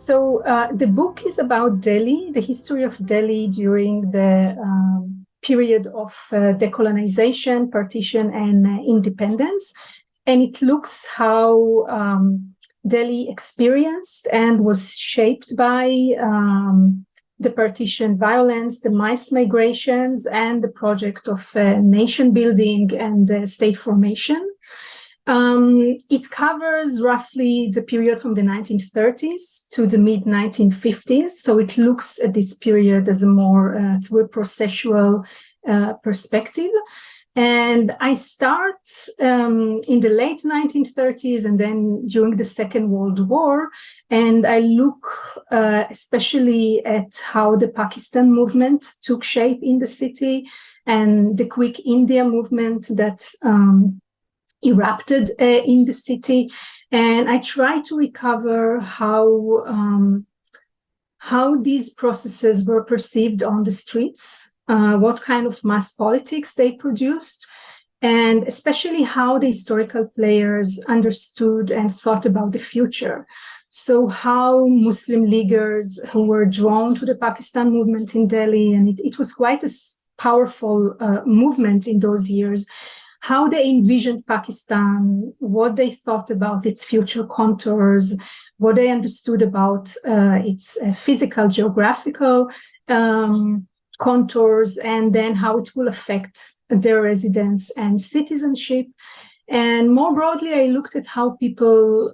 The book is about Delhi, the history of Delhi during the period of decolonization, partition, and independence. And it looks how Delhi experienced and was shaped by the partition violence, the mass migrations, and the project of nation building and state formation. It covers roughly the period from the 1930s to the mid-1950s. So it looks at this period as a more through a processual perspective. And I start in the late 1930s and then during the Second World War. And I look especially at how the Pakistan movement took shape in the city and the Quick India movement that erupted in the city, and I try to recover how these processes were perceived on the streets, what kind of mass politics they produced, and especially how the historical players understood and thought about the future. So how Muslim leaguers who were drawn to the Pakistan movement in Delhi, and it was quite a powerful movement in those years, how they envisioned Pakistan, what they thought about its future contours, what they understood about its physical, geographical contours, and then how it will affect their residents and citizenship. And more broadly, I looked at how people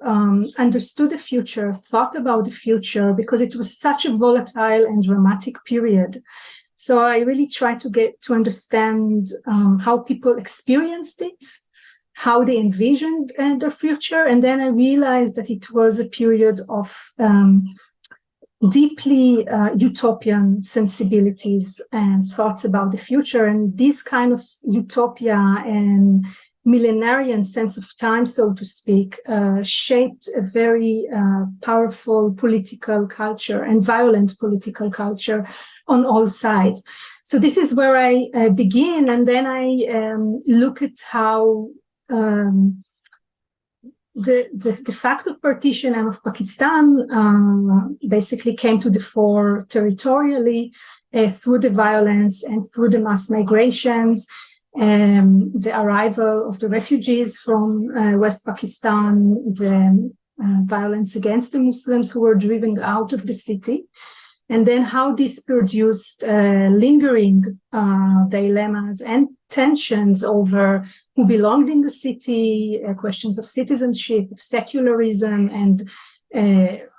understood the future, thought about the future, because it was such a volatile and dramatic period. So I really try to get to understand how people experienced it, how they envisioned their future. And then I realized that it was a period of deeply utopian sensibilities and thoughts about the future. And this kind of utopia and millenarian sense of time, so to speak, shaped a very powerful political culture and violent political culture on all sides. So this is where I begin, and then I look at how the fact of partition and of Pakistan basically came to the fore territorially through the violence and through the mass migrations, the arrival of the refugees from West Pakistan, the violence against the Muslims who were driven out of the city, and then how this produced lingering dilemmas and tensions over who belonged in the city, questions of citizenship, of secularism, and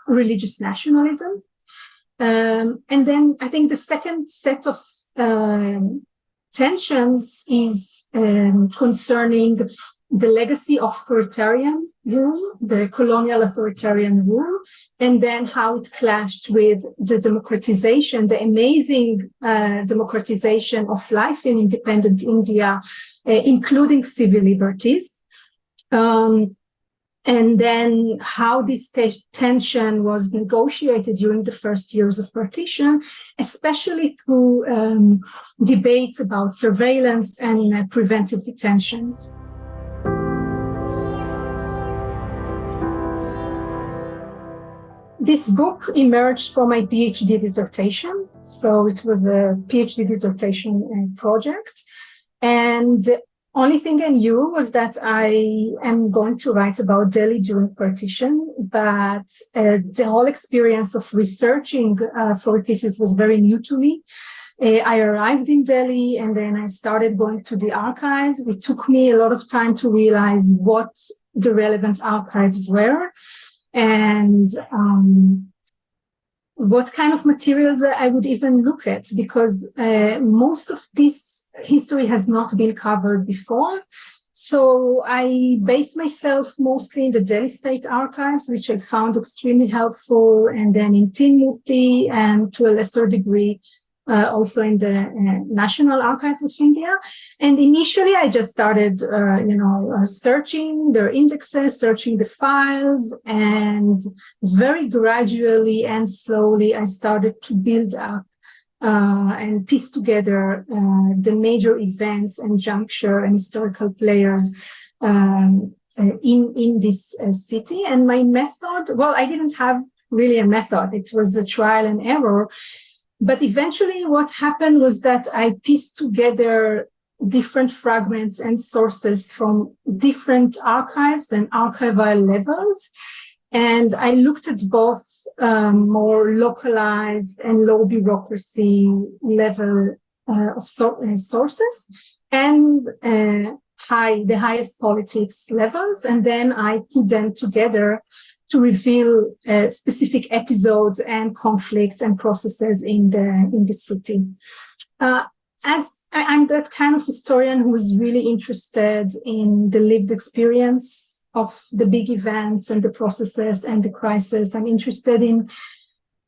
religious nationalism. And then I think the second set of tensions is concerning the legacy of authoritarian rule, the colonial authoritarian rule, and then how it clashed with the democratization, the amazing democratization of life in independent India, including civil liberties. And then how this tension was negotiated during the first years of partition, especially through debates about surveillance and preventive detentions. This book emerged from my PhD dissertation. So it was a PhD dissertation project. And the only thing I knew was that I am going to write about Delhi during partition, but the whole experience of researching for a thesis was very new to me. I arrived in Delhi and then I started going to the archives. It took me a lot of time to realize what the relevant archives were and what kind of materials I would even look at, because most of this history has not been covered before. So I based myself mostly in the Delhi State Archives, which I found extremely helpful, and then in Tin Murti, and to a lesser degree also in the National Archives of India. And initially I just started, searching their indexes, searching the files, and very gradually and slowly I started to build up and piece together the major events and juncture and historical players in this city. And my method, well, I didn't have really a method. It was a trial and error. But eventually what happened was that I pieced together different fragments and sources from different archives and archival levels. And I looked at both more localized and low bureaucracy level of sources and the highest politics levels. And then I put them together to reveal specific episodes and conflicts and processes in the city. As I'm that kind of historian who is really interested in the lived experience of the big events and the processes and the crisis. I'm interested in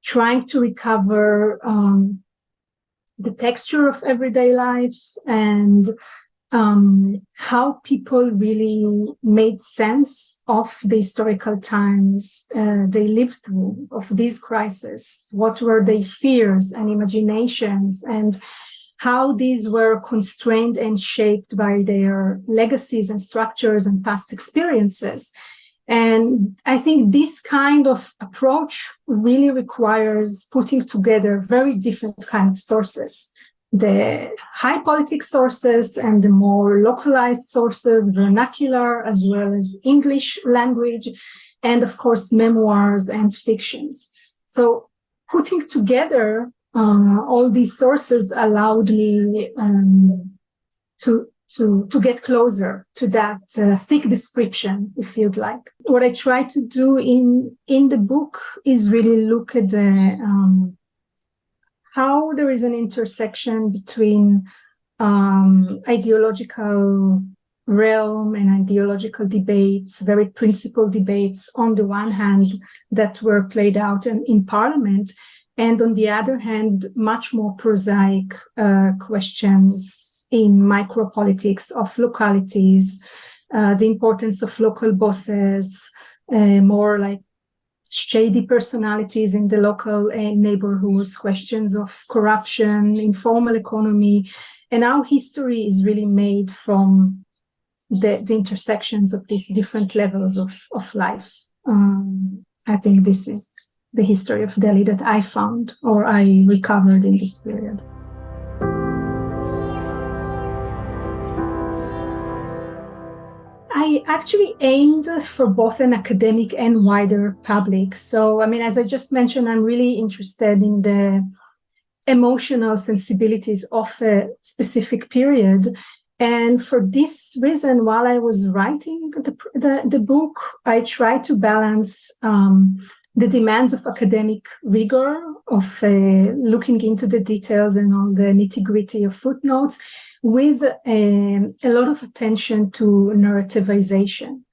trying to recover the texture of everyday life and how people really made sense of the historical times they lived through, of these crises. What were their fears and imaginations, and how these were constrained and shaped by their legacies and structures and past experiences. And I think this kind of approach really requires putting together very different kind of sources. The high politics sources and the more localized sources, vernacular, as well as English language, and of course, memoirs and fictions. So putting together all these sources allowed me to get closer to that thick description, if you'd like. What I try to do in the book is really look at the how there is an intersection between ideological realm and ideological debates, very principled debates on the one hand that were played out in Parliament, and on the other hand, much more prosaic questions in micropolitics of localities, the importance of local bosses, more like shady personalities in the local neighborhoods, questions of corruption, informal economy, and how history is really made from the intersections of these different levels of life. I think this is the history of Delhi that I found or I recovered in this period. I actually aimed for both an academic and wider public. So, I mean, as I just mentioned, I'm really interested in the emotional sensibilities of a specific period. And for this reason, while I was writing the book, I tried to balance the demands of academic rigor, of looking into the details and all the nitty-gritty of footnotes, with a lot of attention to narrativization.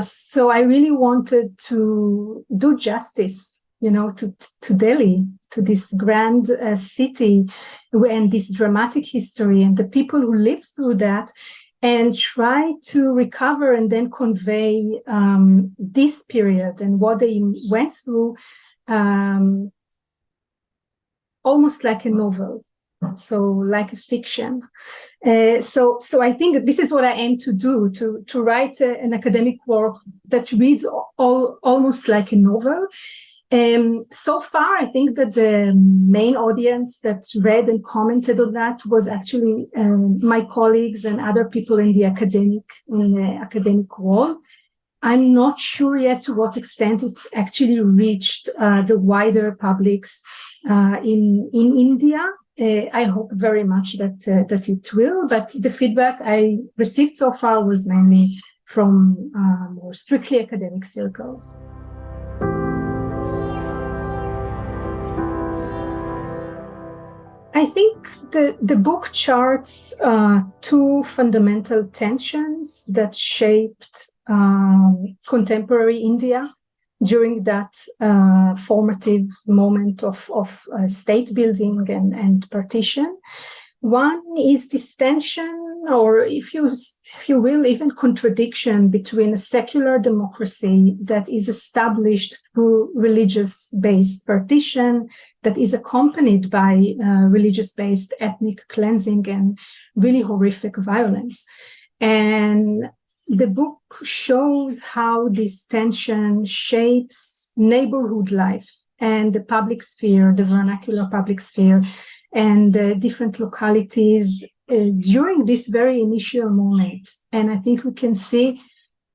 So I really wanted to do justice, to Delhi, to this grand city and this dramatic history and the people who lived through that, and try to recover and then convey this period and what they went through almost like a novel. So like a fiction. So I think this is what I aim to do, to write an academic work that reads almost like a novel. So far, I think that the main audience that read and commented on that was actually my colleagues and other people in the academic world. I'm not sure yet to what extent it's actually reached the wider publics in India. I hope very much that it will, but the feedback I received so far was mainly from more strictly academic circles. I think the book charts two fundamental tensions that shaped contemporary India during that formative moment of state building and partition. One is this tension, or if you will, even contradiction between a secular democracy that is established through religious-based partition, that is accompanied by religious-based ethnic cleansing and really horrific violence, and the book shows how this tension shapes neighborhood life and the public sphere, the vernacular public sphere, and different localities during this very initial moment. And I think we can see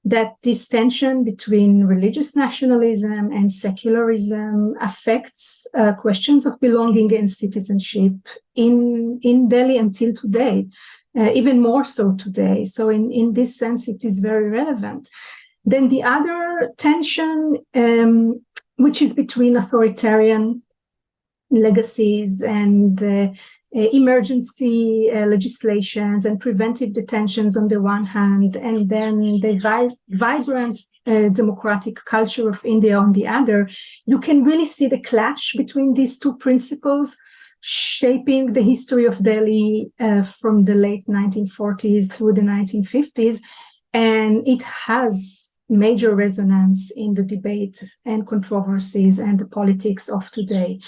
that this tension between religious nationalism and secularism affects questions of belonging and citizenship in Delhi until today, even more so today. So in this sense, it is very relevant. Then the other tension, which is between authoritarian legacies and emergency legislations and preventive detentions on the one hand, and then the vibrant democratic culture of India on the other, you can really see the clash between these two principles shaping the history of Delhi from the late 1940s through the 1950s. And it has major resonance in the debate and controversies and the politics of today.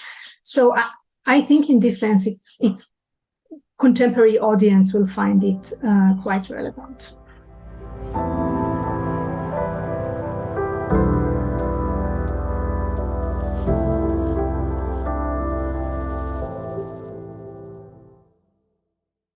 So I think in this sense, contemporary audience will find it quite relevant.